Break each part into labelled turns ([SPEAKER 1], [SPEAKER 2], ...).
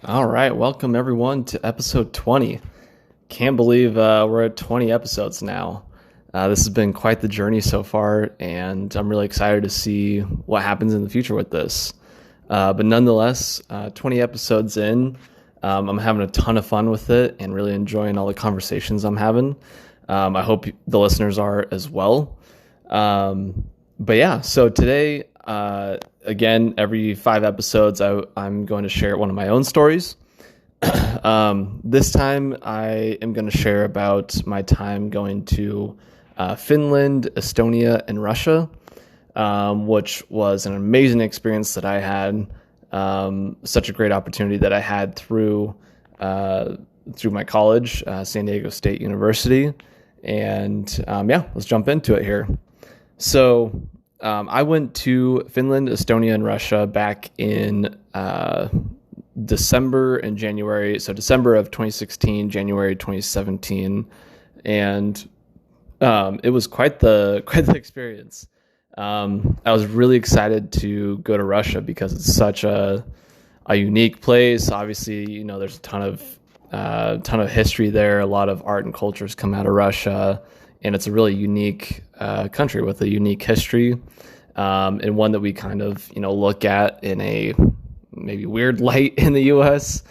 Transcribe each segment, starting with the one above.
[SPEAKER 1] All right, welcome everyone to episode 20. Can't believe we're at 20 episodes now. This has been quite the journey so far, and I'm really excited to see what happens in the future with this. But nonetheless, 20 episodes in, I'm having a ton of fun with it and really enjoying all the conversations I'm having. I hope the listeners are as well. But yeah, so today, again, every 5 episodes, I'm going to share one of my own stories. This time, I am going to share about my time going to Finland, Estonia, and Russia, which was an amazing experience that I had. Such a great opportunity that I had through my college, San Diego State University. And let's jump into it here. So I went to Finland, Estonia, and Russia back in December and January. So December of 2016, January 2017, and it was quite the experience. I was really excited to go to Russia because it's such a unique place. Obviously, there's a ton of history there. A lot of art and cultures come out of Russia, and it's a really unique country with a unique history, and one that we kind of look at in a maybe weird light in the U.S.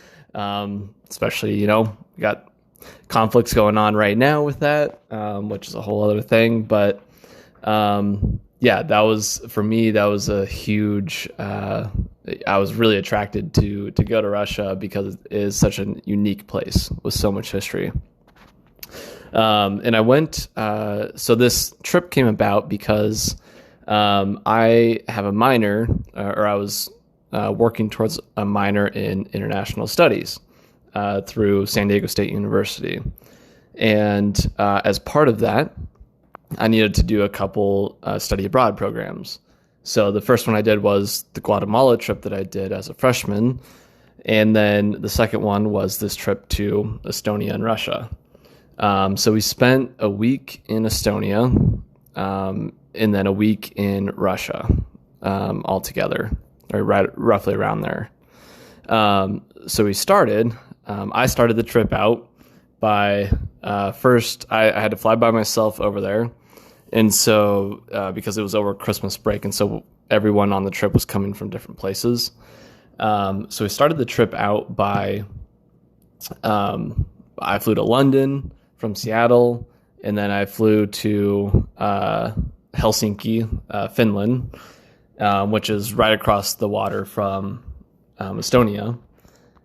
[SPEAKER 1] Especially we got conflicts going on right now with that, which is a whole other thing. But that was, for me, that was a huge. I was really attracted to go to Russia because it is such a unique place with so much history. And I went. So this trip came about because I have a minor, or I was working towards a minor in international studies through San Diego State University. And as part of that, I needed to do a couple study abroad programs. So the first one I did was the Guatemala trip that I did as a freshman. And then the second one was this trip to Estonia and Russia. So we spent a week in Estonia and then a week in Russia altogether, or roughly around there. So we started. I started the trip out by first. I had to fly by myself over there, and so because it was over Christmas break, and so everyone on the trip was coming from different places. So we started the trip out by. I flew to London from Seattle, and then I flew to Helsinki, Finland, which is right across the water from Estonia.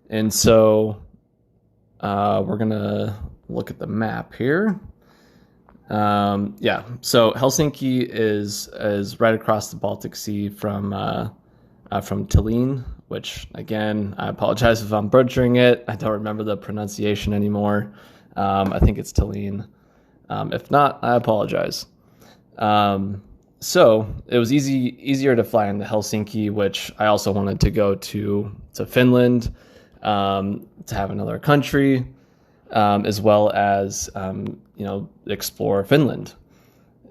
[SPEAKER 1] And so we're going to look at the map here. So Helsinki is right across the Baltic Sea from Tallinn, which, again, I apologize if I'm butchering it. I don't remember the pronunciation anymore. I think it's Tallinn. If not, I apologize. So it was easier to fly into Helsinki, which I also wanted to go to Finland, to have another country, as well as explore Finland.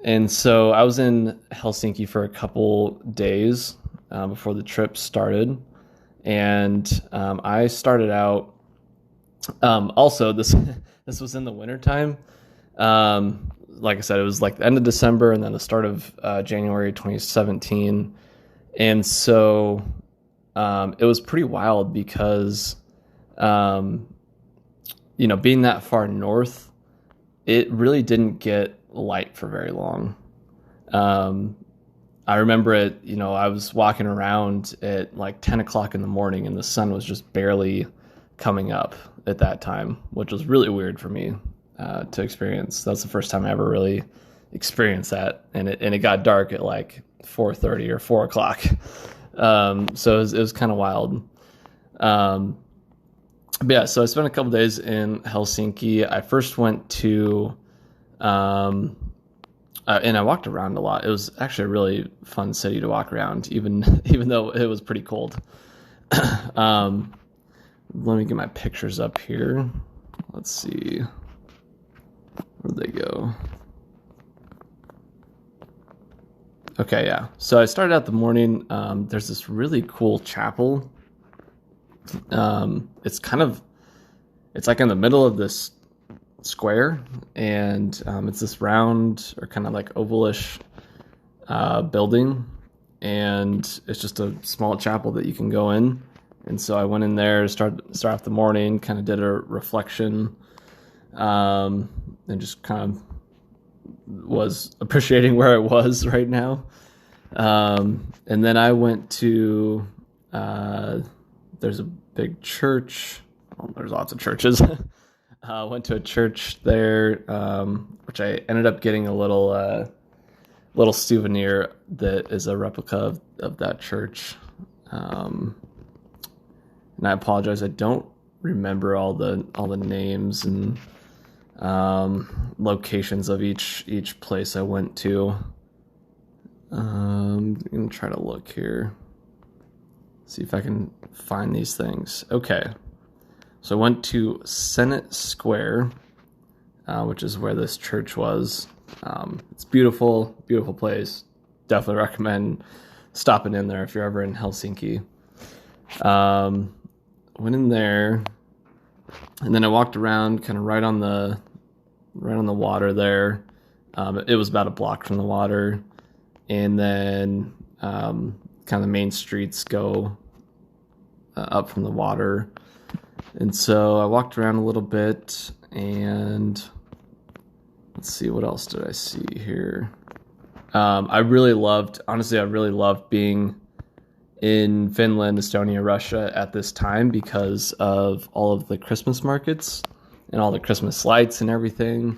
[SPEAKER 1] And so I was in Helsinki for a couple days before the trip started, and I started out. Also, this was in the wintertime. Like I said, it was like the end of December and then the start of January 2017. And so it was pretty wild because, being that far north, it really didn't get light for very long. I remember it, I was walking around at like 10 o'clock in the morning and the sun was just barely coming up at that time, which was really weird for me to experience. That's the first time I ever really experienced that, and it got dark at like 4:30 or 4 o'clock. So it was kind of wild. So I spent a couple days in Helsinki. I first went to, and I walked around a lot. It was actually a really fun city to walk around, even though it was pretty cold. Let me get my pictures up here. Let's see. Where'd they go? Okay, yeah. So I started out the morning. There's this really cool chapel It's like in the middle of this square, and it's this round or kind of like ovalish building, and it's just a small chapel that you can go in. And so I went in there to start off the morning, kind of did a reflection, and just kind of was appreciating where I was right now. And then I went to, there's a big church. Well, there's lots of churches. Went to a church there, which I ended up getting a little souvenir that is a replica of that church. And I apologize, I don't remember all the names and locations of each place I went to. I'm gonna try to look here, see if I can find these things. Okay, so I went to Senate Square, which is where this church was. It's beautiful place. Definitely recommend stopping in there if you're ever in Helsinki. Went in there, and then I walked around, kind of right on the water there. It was about a block from the water, and then kind of the main streets go up from the water. And so I walked around a little bit, and let's see, what else did I see here? I really loved being in Finland, Estonia, Russia at this time because of all of the Christmas markets and all the Christmas lights and everything.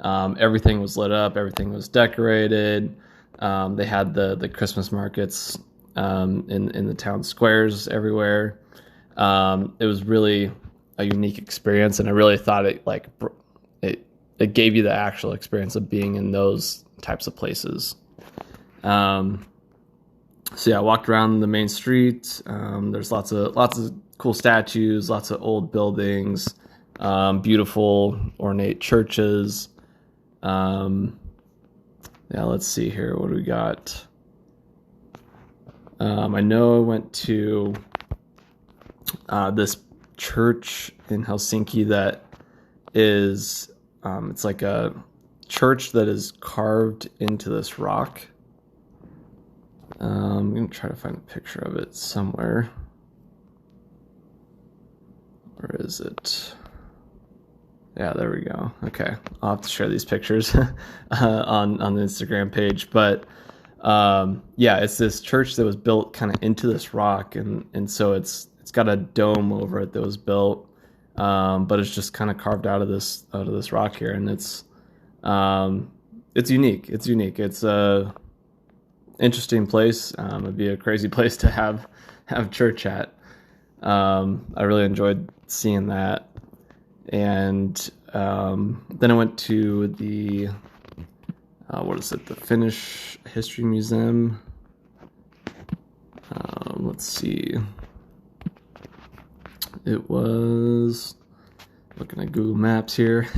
[SPEAKER 1] Everything was lit up, everything was decorated. They had the Christmas markets in the town squares everywhere. It was really a unique experience, and I really thought it gave you the actual experience of being in those types of places. So yeah, I walked around the main street. There's lots of cool statues, lots of old buildings, beautiful ornate churches. Yeah, let's see here. What do we got? I know I went to this church in Helsinki that is, it's like a church that is carved into this rock. I'm going to try to find a picture of it somewhere. Where is it? Yeah, there we go. Okay, I'll have to share these pictures on the Instagram page. But yeah, it's this church that was built kind of into this rock, and so it's got a dome over it that was built, but it's just kind of carved out of this rock here, and it's unique. It's unique. It's a interesting place. It'd be a crazy place to have church at. I really enjoyed seeing that. And then I went to the the Finnish History Museum. Let's see. It was, looking at Google Maps here.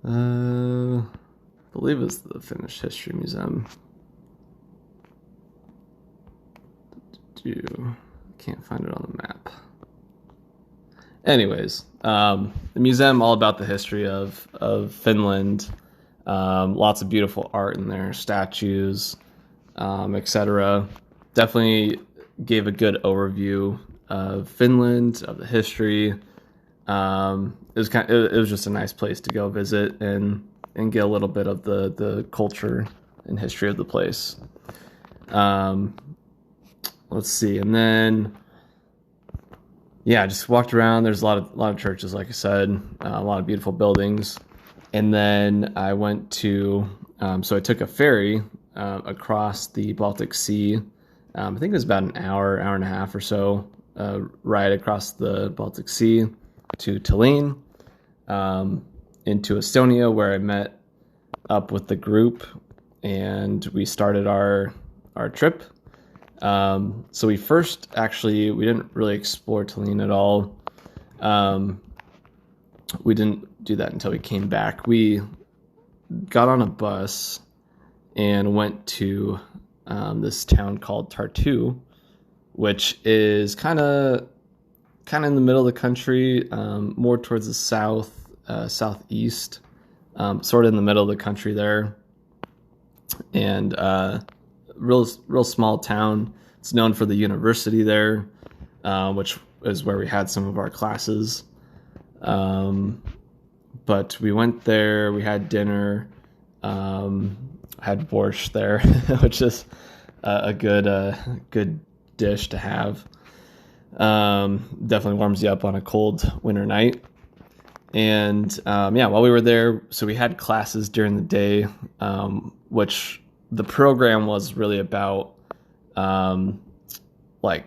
[SPEAKER 1] I believe it's the Finnish History Museum. Can't find it on the map. Anyways, the museum, all about the history of Finland. Lots of beautiful art in there, statues, etc. Definitely gave a good overview of Finland, of the history. It was just a nice place to go visit and get a little bit of the culture and history of the place. Let's see, and then yeah, I just walked around. There's a lot of churches, like I said, a lot of beautiful buildings. And then I went to, so I took a ferry across the Baltic Sea. I think it was about an hour and a half or so ride across the Baltic Sea to Tallinn, into Estonia, where I met up with the group, and we started our trip. So we first, we didn't really explore Tallinn at all. We didn't do that until we came back. We got on a bus and went to this town called Tartu, which is kind of kind of in the middle of the country, more towards the southeast, sort of in the middle of the country there, and real small town. It's known for the university there, which is where we had some of our classes. But we went there, we had dinner, had borscht there, which is a good dish to have. Definitely warms you up on a cold winter night. And while we were there, so we had classes during the day, which the program was really about like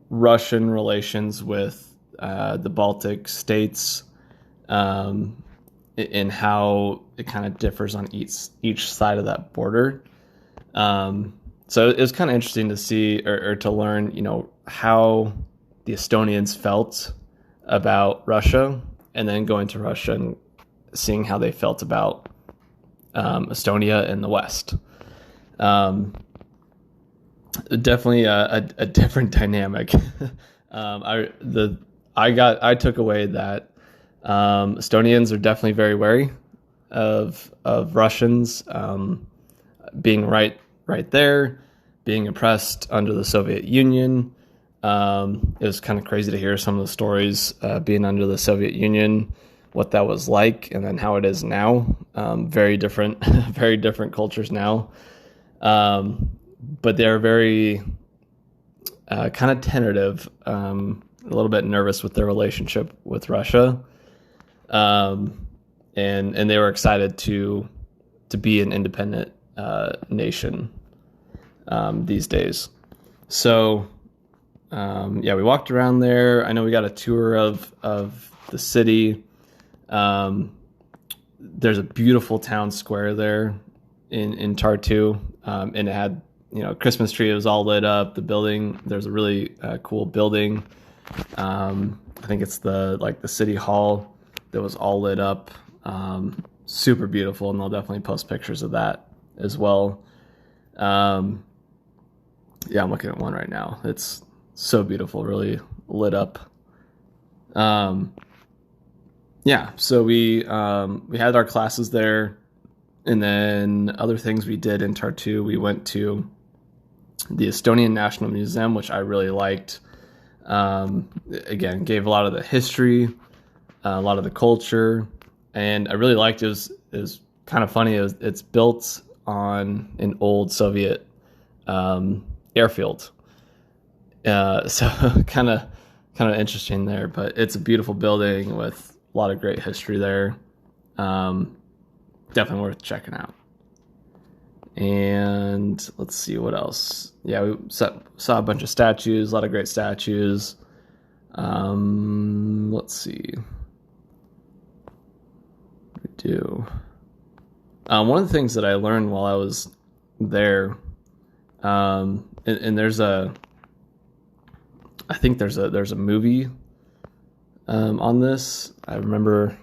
[SPEAKER 1] Russian relations with the Baltic states, and how it kind of differs on each side of that border. So it was kind of interesting to see or to learn, how the Estonians felt about Russia, and then going to Russia and seeing how they felt about Estonia in the West. Definitely a different dynamic. I took away that Estonians are definitely very wary of Russians, being right there, being oppressed under the Soviet Union. It was kind of crazy to hear some of the stories being under the Soviet Union, what that was like, and then how it is now. Very different, very different cultures now. But they're very kind of tentative, a little bit nervous with their relationship with Russia. And they were excited to be an independent nation these days. So we walked around there. I know we got a tour of the city. There's a beautiful town square there in Tartu, and it had Christmas tree. It was all lit up. The building, there's a really cool building. I think it's the city hall that was all lit up. Super beautiful, and I'll definitely post pictures of that as well. I'm looking at one right now. It's so beautiful, really lit up. So we had our classes there, and then other things we did in Tartu. We went to the Estonian National Museum, which I really liked. Again, gave a lot of the history, a lot of the culture, and I really liked it. It was kind of funny. It's built on an old Soviet airfield. So kind of interesting there, but it's a beautiful building with a lot of great history there. Definitely worth checking out. And let's see what else. Yeah, we saw a bunch of statues, a lot of great statues. Let's see. We do. One of the things that I learned while I was there, and there's a movie on this. I remember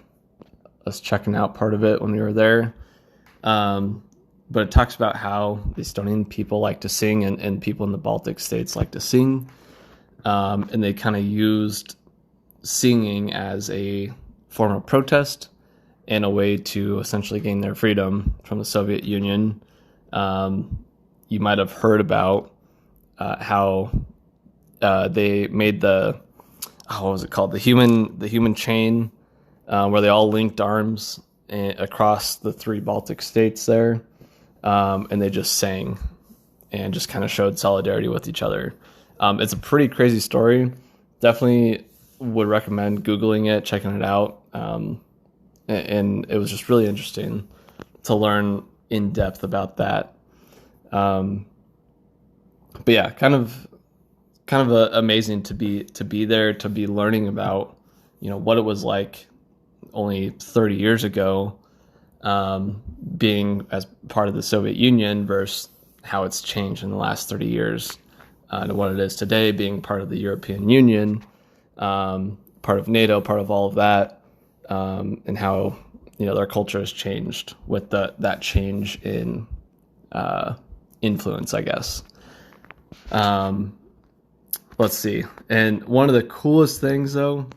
[SPEAKER 1] us checking out part of it when we were there. But it talks about how the Estonian people like to sing, and people in the Baltic states like to sing. And they kind of used singing as a form of protest and a way to essentially gain their freedom from the Soviet Union. You might have heard about how they made what was it called? The human chain, where they all linked arms across the 3 Baltic states there. And they just sang and just kind of showed solidarity with each other. It's a pretty crazy story. Definitely would recommend Googling it, checking it out. And it was just really interesting to learn in depth about that. But yeah, kind of amazing to be there, to be learning about, what it was like only 30 years ago, being as part of the Soviet Union versus how it's changed in the last 30 years, to what it is today, being part of the European Union, part of NATO, part of all of that, and how their culture has changed with that change in influence, I guess. let's see. And one of the coolest things, though,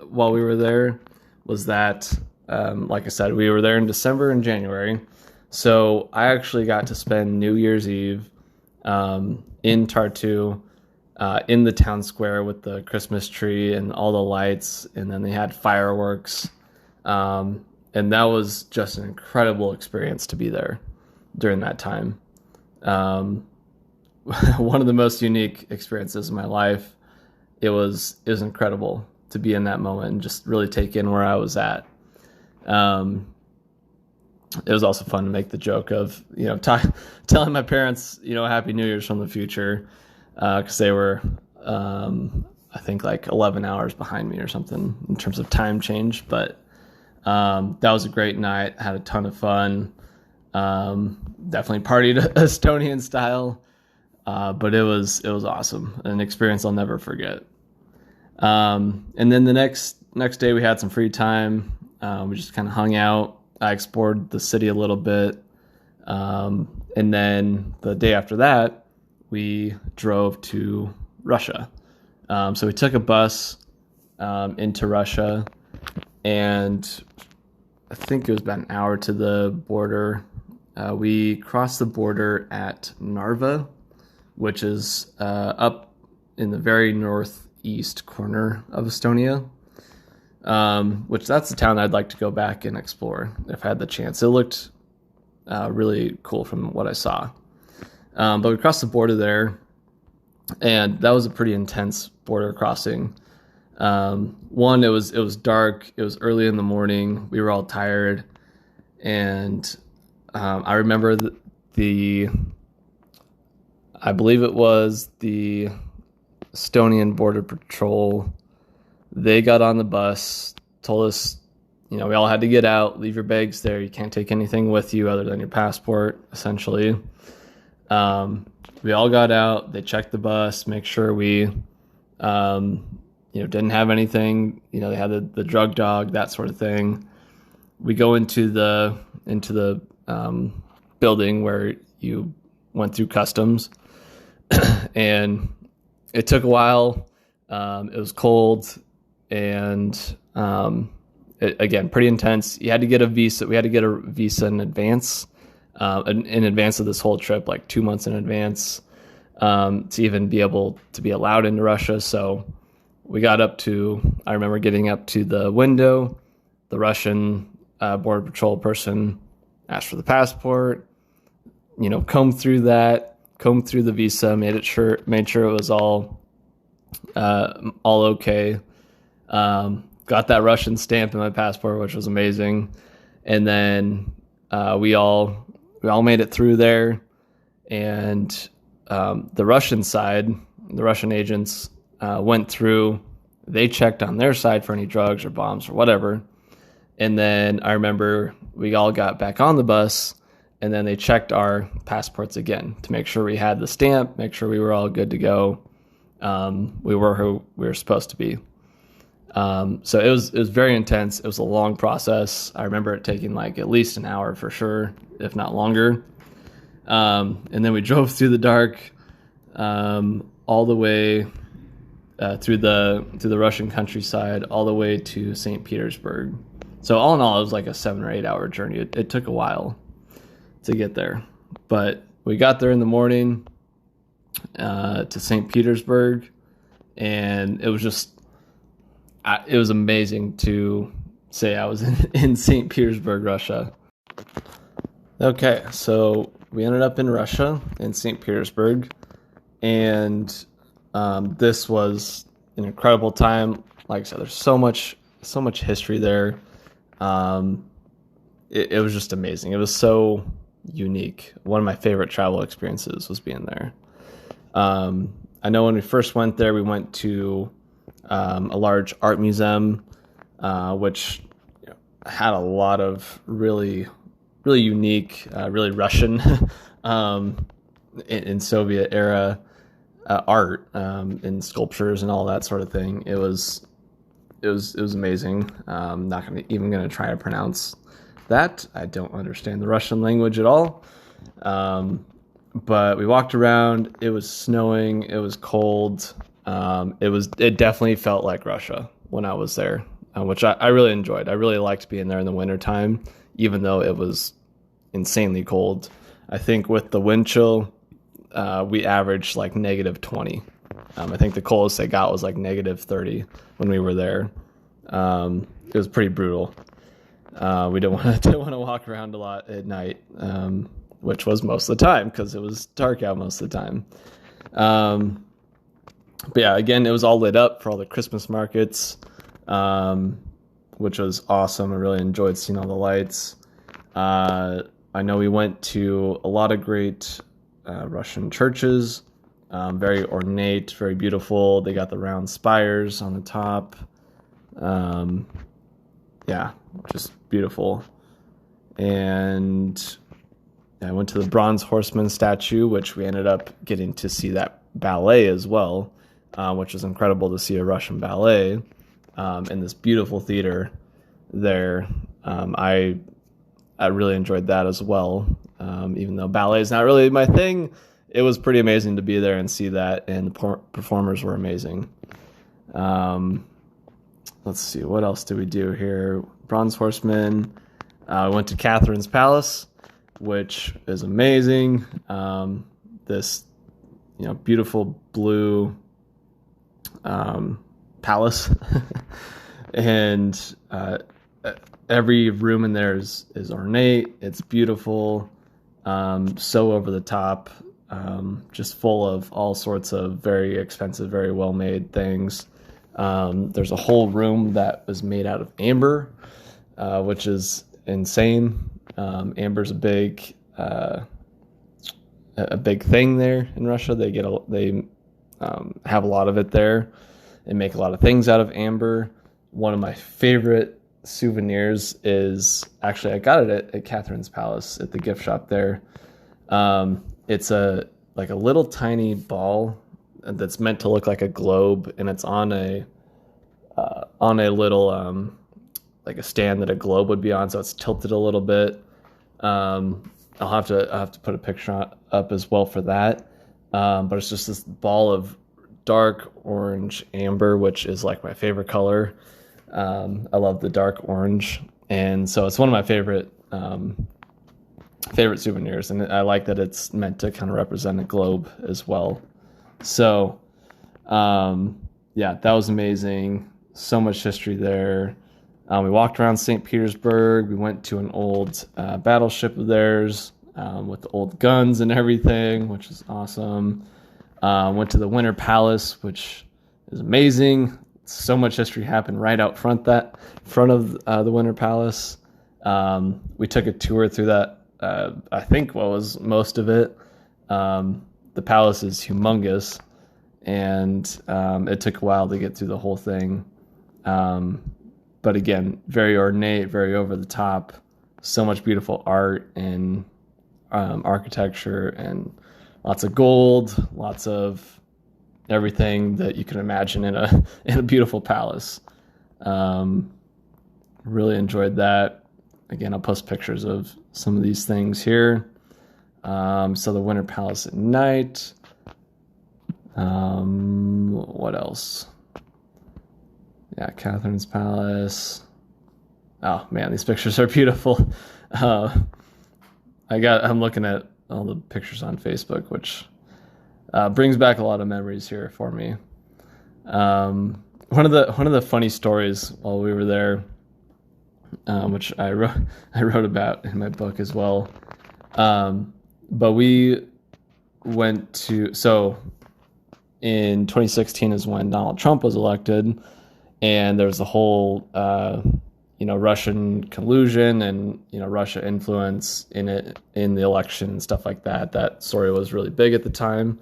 [SPEAKER 1] while we were there, was that, like I said, we were there in December and January. So I actually got to spend New Year's Eve in Tartu, in the town square with the Christmas tree and all the lights, and then they had fireworks. And that was just an incredible experience to be there during that time. One of the most unique experiences in my life. It was incredible to be in that moment and just really take in where I was at. It was also fun to make the joke of, telling my parents, Happy New Year's from the future, because they were, I think, like 11 hours behind me or something in terms of time change. But that was a great night. Had a ton of fun. Definitely partied Estonian style, but it was awesome. An experience I'll never forget. And then the next day we had some free time. We just kind of hung out. I explored the city a little bit. And then the day after that, we drove to Russia. So we took a bus into Russia, and I think it was about an hour to the border. We crossed the border at Narva, which is up in the very northeast corner of Estonia. Which that's the town I'd like to go back and explore if I had the chance. It looked really cool from what I saw. But we crossed the border there, and that was a pretty intense border crossing. One, it was dark. It was early in the morning. We were all tired, and I remember I believe it was the Estonian Border Patrol. They got on the bus, told us, we all had to get out, leave your bags there. You can't take anything with you other than your passport, essentially. We all got out. They checked the bus, make sure we, didn't have anything. They had the drug dog, that sort of thing. We go into the building where you went through customs, and it took a while. It was cold. And again, pretty intense. You had to get a visa. We had to get a visa in advance, in advance of this whole trip, like 2 months in advance, to even be able to be allowed into Russia. So we I remember getting up to the window. The Russian border patrol person asked for the passport. Combed through the visa, made sure it was all okay. Got that Russian stamp in my passport, which was amazing. And then we all made it through there. And the Russian side, the Russian agents went through. They checked on their side for any drugs or bombs or whatever. And then I remember we all got back on the bus, and then they checked our passports again to make sure we had the stamp, make sure we were all good to go. We were who we were supposed to be. So it was very intense. It was a long process. I remember it taking like at least an hour for sure, if not longer. And then we drove through the dark, all the way through the Russian countryside, all the way to St. Petersburg. So all in all, it was like a 7 or 8 hour journey. It took a while to get there, but we got there in the morning to St. Petersburg, and it was amazing to say I was in St. Petersburg, Russia. Okay, so we ended up in Russia, in St. Petersburg, and this was an incredible time. Like I said, there's so much history there. It was just amazing. It was so unique. One of my favorite travel experiences was being there. I know when we first went there, we went to a large art museum, which had a lot of really, really unique, really Russian in Soviet era art, and sculptures and all that sort of thing. It was amazing. I'm not even going to try to pronounce that. I don't understand the Russian language at all. But we walked around. It was snowing. It was cold. It definitely felt like Russia when I was there, which I really enjoyed. I really liked being there in the wintertime, even though it was insanely cold. I think with the wind chill, we averaged like -20. I think the coldest they got was like -30 when we were there. It was pretty brutal. We didn't want to walk around a lot at night, which was most of the time because it was dark out most of the time. But yeah, again, it was all lit up for all the Christmas markets, which was awesome. I really enjoyed seeing all the lights. I know we went to a lot of great Russian churches, very ornate, very beautiful. They got the round spires on the top. Yeah, just beautiful. And I went to the Bronze Horseman statue, which we ended up getting to see that ballet as well, which was incredible to see a Russian ballet in this beautiful theater there. I really enjoyed that as well. Even though ballet is not really my thing, it was pretty amazing to be there and see that, and the performers were amazing. Let's see, what else did we do here? Bronze Horseman. We went to Catherine's Palace, which is amazing. This, beautiful blue palace, and every room in there is ornate. It's beautiful, so over the top, just full of all sorts of very expensive, very well made things. There's a whole room that was made out of amber, which is insane. Amber's a big thing there in Russia. They have a lot of it there. They make a lot of things out of amber. One of my favorite souvenirs is actually I got it at Catherine's Palace at the gift shop there. It's a little tiny ball that's meant to look like a globe, and it's on a little like a stand that a globe would be on, so it's tilted a little bit. I'll have to put a picture up as well for that. But it's just this ball of dark orange amber, which is like my favorite color. I love the dark orange, and so it's one of my favorite souvenirs, and I like that it's meant to kind of represent a globe as well. So, yeah, that was amazing. So much history there. We walked around St. Petersburg. We went to an old battleship of theirs with the old guns and everything, which is awesome. Went to the Winter Palace, which is amazing. So much history happened right out front of the Winter Palace. We took a tour through that. I think what was most of it. The palace is humongous, and it took a while to get through the whole thing. But again, very ornate, very over the top. So much beautiful art and architecture, and lots of gold, lots of everything that you can imagine in a beautiful palace. Really enjoyed that. Again, I'll post pictures of some of these things here. So the Winter Palace at night. What else? Yeah, Catherine's Palace. Oh man, these pictures are beautiful. I'm looking at all the pictures on Facebook, which brings back a lot of memories here for me. One of the funny stories while we were there, which I wrote about in my book as well. But we went so in 2016 is when Donald Trump was elected, and there was a whole Russian collusion and Russia influence in the election and stuff like that. That story was really big at the time.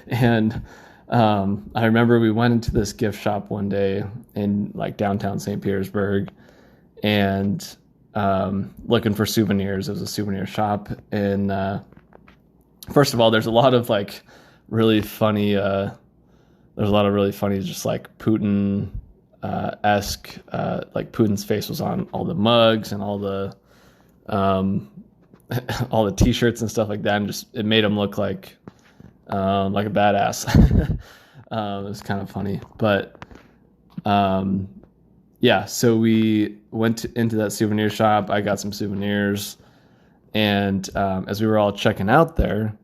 [SPEAKER 1] And I remember we went into this gift shop one day in like downtown St. Petersburg, and looking for souvenirs. It was a souvenir shop, and first of all, there's a lot of like really funny. There's a lot of really funny, just like Putin esque. Like Putin's face was on all the mugs and all the all the T-shirts and stuff like that, and just it made him look like a badass. It was kind of funny, but yeah. So we went into that souvenir shop. I got some souvenirs, and as we were all checking out there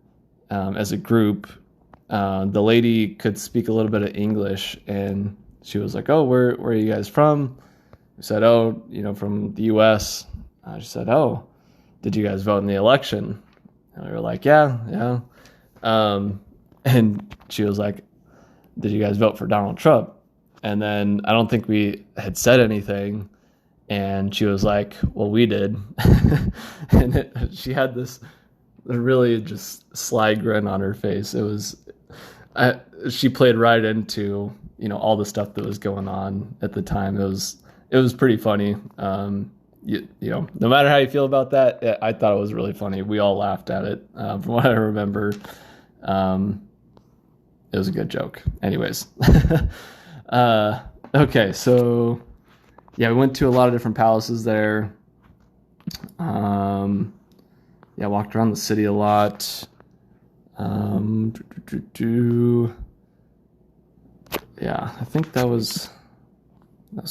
[SPEAKER 1] as a group, the lady could speak a little bit of English, and she was like, "Oh, where are you guys from?" We said, "Oh, from the U.S." She said, "Oh, did you guys vote in the election?" And we were like, "Yeah, yeah." And she was like, "Did you guys vote for Donald Trump?" And then I don't think we had said anything, and she was like, "Well, we did." And she had this really just sly grin on her face. It was, she played right into all the stuff that was going on at the time. It was pretty funny. No matter how you feel about that, I thought it was really funny. We all laughed at it. From what I remember, it was a good joke. Anyways, okay, so yeah, we went to a lot of different palaces there. Yeah, walked around the city a lot. Yeah, I think that was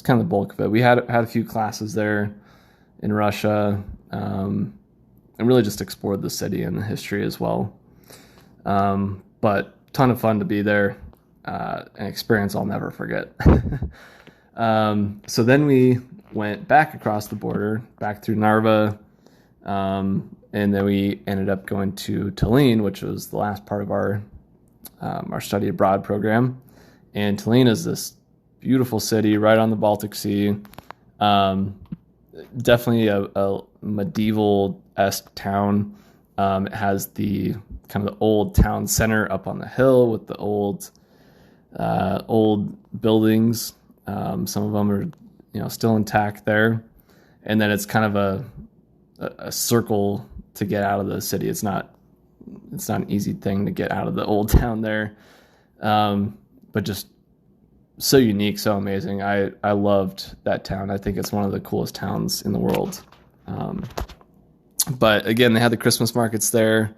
[SPEAKER 1] kind of the bulk of it. We had a few classes there in Russia, and really just explored the city and the history as well. But ton of fun to be there, an experience I'll never forget. So then we went back across the border, back through Narva, and then we ended up going to Tallinn, which was the last part of our study abroad program. And Tallinn is this beautiful city right on the Baltic Sea. Definitely a medieval-esque town. It has the kind of the old town center up on the hill with the old buildings. Some of them are still intact there, and then it's kind of a circle to get out of the city. It's not an easy thing to get out of the old town there, but just so unique, so amazing. I loved that town. I think it's one of the coolest towns in the world. But again, they had the Christmas markets there.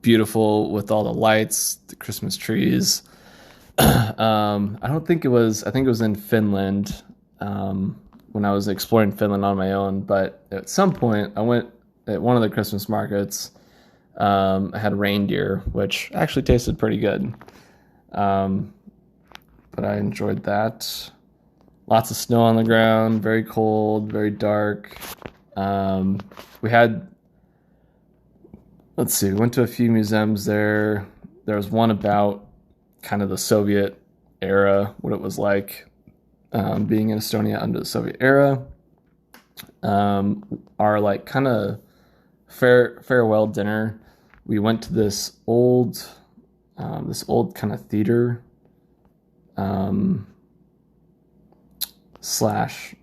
[SPEAKER 1] Beautiful with all the lights, the Christmas trees. I think it was in Finland, when I was exploring Finland on my own, but at some point I went at one of the Christmas markets. I had reindeer, which actually tasted pretty good. But I enjoyed that. Lots of snow on the ground, very cold, very dark. We went to a few museums there. There was one about kind of the Soviet era, what it was like being in Estonia under the Soviet era. Our kind of farewell dinner, we went to this old kind of theater slash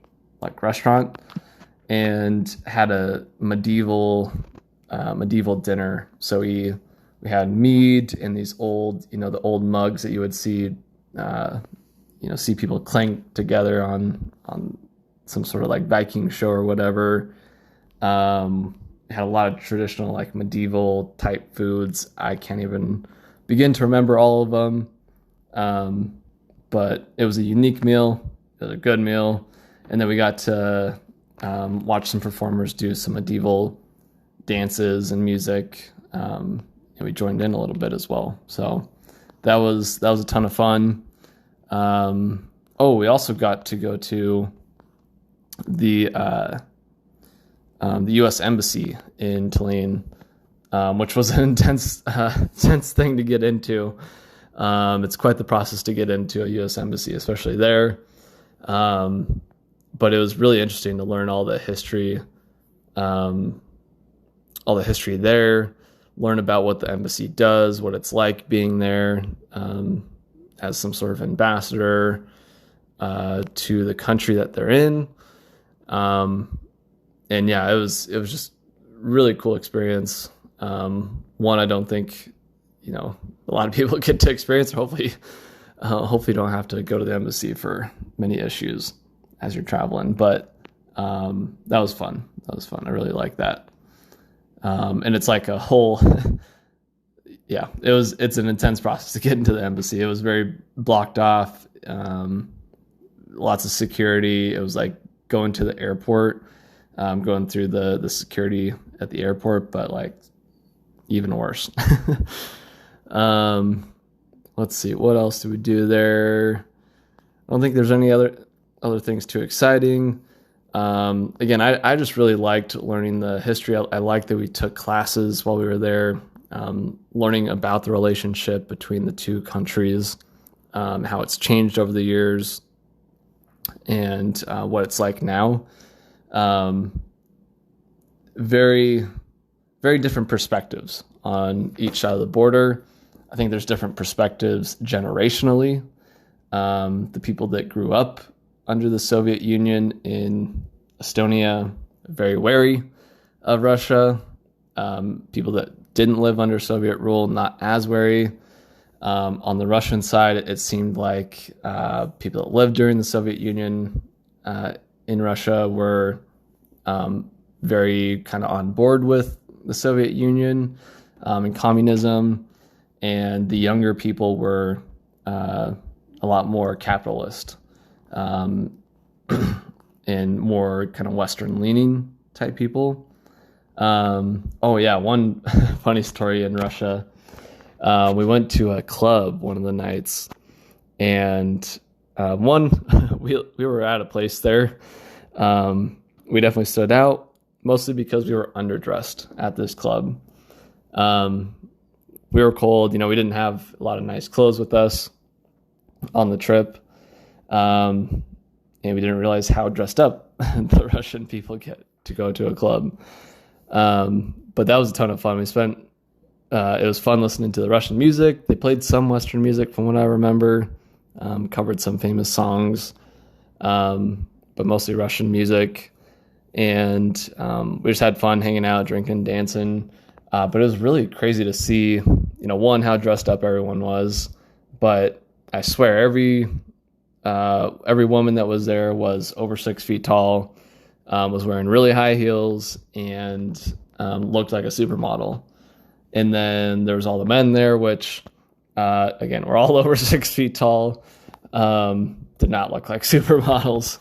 [SPEAKER 1] restaurant, and had a medieval dinner. So we had mead and these old, the old mugs that you would see, see people clank together on some sort of Viking show or whatever. Had a lot of traditional medieval type foods. I can't even begin to remember all of them. But it was a unique meal. It was a good meal. And then we got to watch some performers do some medieval dances and music. And we joined in a little bit as well. So that was a ton of fun. We also got to go to the U.S. Embassy in Tallinn, which was an intense thing to get into. It's quite the process to get into a U.S. Embassy, especially there. But it was really interesting to learn all the history there, learn about what the embassy does, what it's like being there as some sort of ambassador to the country that they're in. And yeah, it was just really cool experience. One I don't think a lot of people get to experience. Hopefully you don't have to go to the embassy for many issues as you're traveling. But that was fun. I really like that. And it's like a whole yeah, it's an intense process to get into the embassy. It was very blocked off, lots of security. It was like going to the airport, going through the security at the airport, but like even worse. Let's see, what else do we do there? I don't think there's any other things too exciting. Again, I just really liked learning the history. I liked that we took classes while we were there, learning about the relationship between the two countries, how it's changed over the years, and what it's like now. Very, very different perspectives on each side of the border. I think there's different perspectives generationally. The people that grew up under the Soviet Union in Estonia, very wary of Russia. People that didn't live under Soviet rule, not as wary. On the Russian side, it seemed like people that lived during the Soviet Union in Russia were very kind of on board with the Soviet Union and communism, and the younger people were a lot more capitalist and more kind of Western leaning type people. Oh yeah, one funny story in Russia. We went to a club one of the nights, and we were at a place there. We definitely stood out, mostly because we were underdressed at this club. We were cold, we didn't have a lot of nice clothes with us on the trip. And we didn't realize how dressed up the Russian people get to go to a club. But that was a ton of fun. It was fun listening to the Russian music. They played some Western music from what I remember, covered some famous songs, but mostly Russian music. And we just had fun hanging out, drinking, dancing. But it was really crazy to see, one, how dressed up everyone was. But I swear every woman that was there was over 6 feet tall, was wearing really high heels, and looked like a supermodel. And then there was all the men there, which, again, were all over 6 feet tall, did not look like supermodels.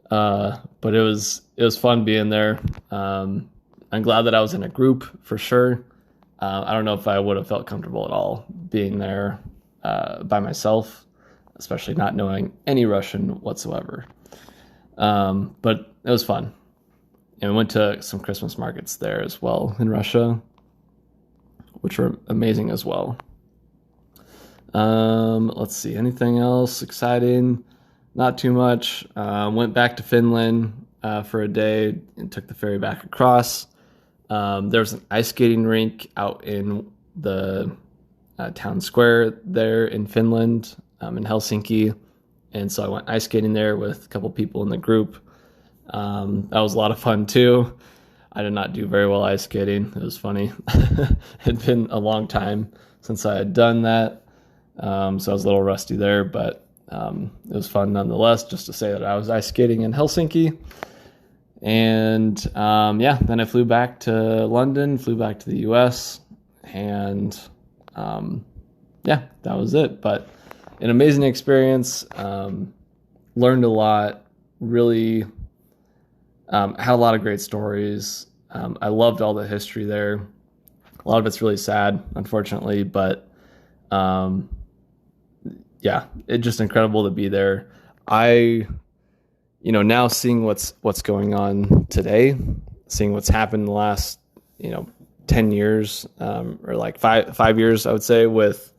[SPEAKER 1] But it was fun being there. I'm glad that I was in a group for sure. I don't know if I would have felt comfortable at all being there by myself, especially not knowing any Russian whatsoever. But it was fun. And we went to some Christmas markets there as well in Russia, which were amazing as well. Let's see, anything else exciting? Not too much. Went back to Finland for a day and took the ferry back across. There was an ice skating rink out in the town square there in Finland, in Helsinki. And so I went ice skating there with a couple people in the group. That was a lot of fun too. I did not do very well ice skating. It was funny. It had been a long time since I had done that. So I was a little rusty there, but it was fun nonetheless, just to say that I was ice skating in Helsinki. And then I flew back to London, flew back to the US, and that was it. But an amazing experience. Learned a lot, really had a lot of great stories. I loved all the history there. A lot of it's really sad, unfortunately, but it's just incredible to be there. Now seeing what's going on today, seeing what's happened in the last, 10 years, or like five years, I would say, with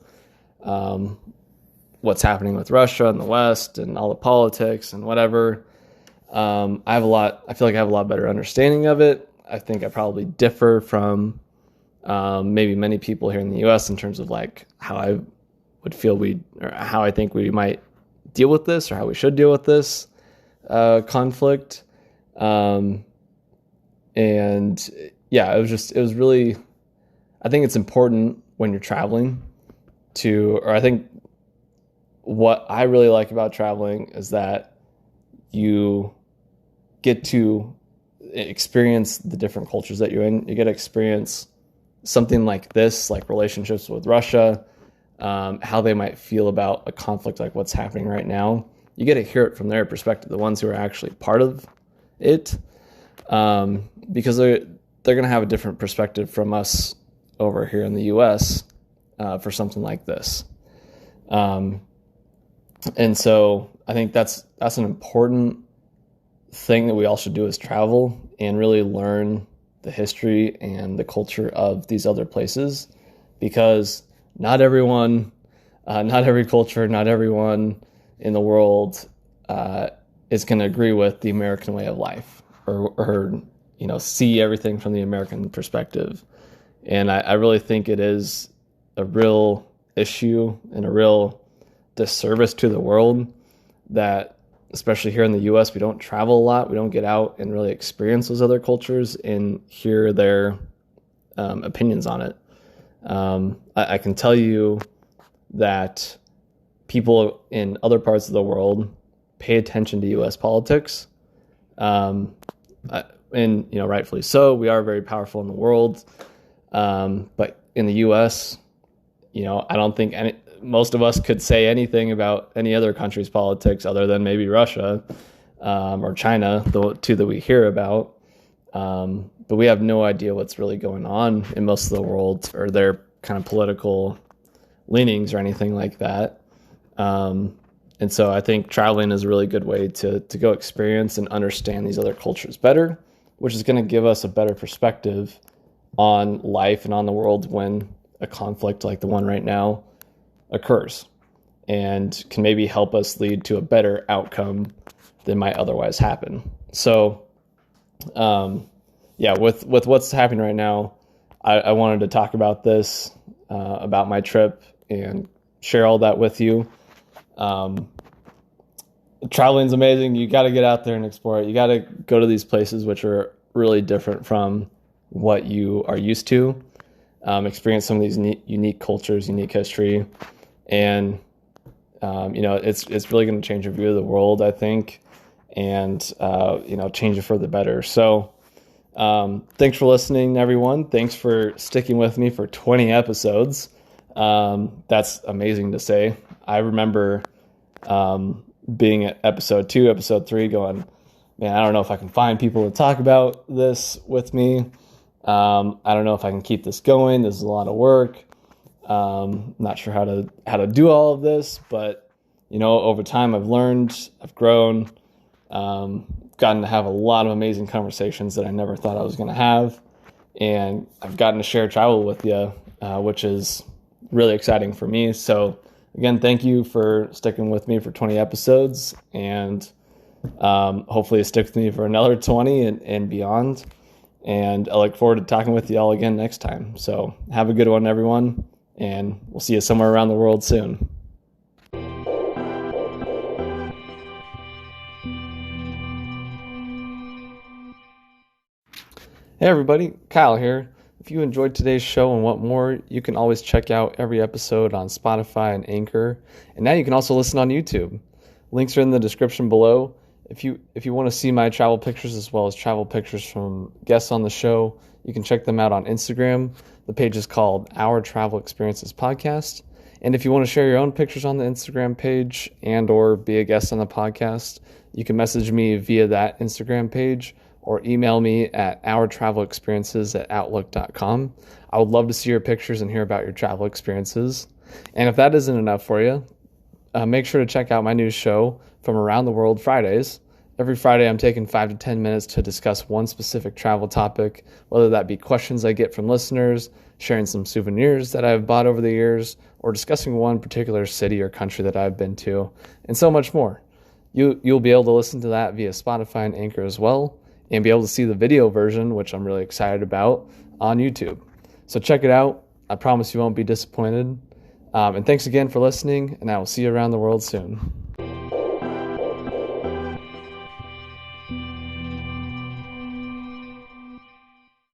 [SPEAKER 1] what's happening with Russia and the West and all the politics and whatever. I feel like I have a lot better understanding of it. I think I probably differ from maybe many people here in the US in terms of like how I would feel or how I think we might deal with this, or how we should deal with this conflict. It was really, I think it's important when you're traveling I think what I really like about traveling is that you get to experience the different cultures that you're in. You get to experience something like this, like relationships with Russia, how they might feel about a conflict like what's happening right now. You get to hear it from their perspective, the ones who are actually part of it, because they're going to have a different perspective from us over here in the U.S. For something like this. And so I think that's an important thing that we all should do is travel and really learn the history and the culture of these other places, because not everyone, not every culture, not everyone in the world is going to agree with the American way of life or see everything from the American perspective. And I really think it is a real issue and a real disservice to the world that, especially here in the U.S., we don't travel a lot. We don't get out and really experience those other cultures and hear their opinions on it. I can tell you that people in other parts of the world pay attention to U.S. politics, and rightfully so. We are very powerful in the world, but in the U.S., I don't think most of us could say anything about any other country's politics other than maybe Russia or China, the two that we hear about. But we have no idea what's really going on in most of the world or their kind of political leanings or anything like that. And so I think traveling is a really good way to go experience and understand these other cultures better, which is going to give us a better perspective on life and on the world when a conflict like the one right now occurs, and can maybe help us lead to a better outcome than might otherwise happen. So, with what's happening right now, I wanted to talk about this, about my trip, and share all that with you. Traveling's amazing. You got to get out there and explore it. You got to go to these places which are really different from what you are used to. Experience some of these unique cultures, unique history, and it's really going to change your view of the world, I think, and change it for the better. So thanks for listening, everyone. Thanks for sticking with me for 20 episodes. That's amazing to say. I remember being at episode 2, episode 3, going, man, I don't know if I can find people to talk about this with me. I don't know if I can keep this going. This is a lot of work. Not sure how to do all of this, but over time I've learned, I've grown, gotten to have a lot of amazing conversations that I never thought I was going to have, and I've gotten to share travel with you, which is really exciting for me. So again, thank you for sticking with me for 20 episodes, and hopefully stick with me for another 20 and beyond. And I look forward to talking with you all again next time. So have a good one, everyone, and we'll see you somewhere around the world soon. Hey everybody, Kyle here. If you enjoyed today's show and want more, you can always check out every episode on Spotify and Anchor. And now you can also listen on YouTube. Links are in the description below. If you want to see my travel pictures as well as travel pictures from guests on the show, you can check them out on Instagram. The page is called Our Travel Experiences Podcast. And if you want to share your own pictures on the Instagram page and or be a guest on the podcast, you can message me via that Instagram page or email me at ourtravelexperiences@outlook.com. I would love to see your pictures and hear about your travel experiences. And if that isn't enough for you, make sure to check out my new show, From Around the World Fridays. Every Friday, I'm taking 5 to 10 minutes to discuss one specific travel topic, whether that be questions I get from listeners, sharing some souvenirs that I've bought over the years, or discussing one particular city or country that I've been to, and so much more. You'll be able to listen to that via Spotify and Anchor as well, and be able to see the video version, which I'm really excited about, on YouTube. So check it out. I promise you won't be disappointed. And thanks again for listening, and I will see you around the world soon.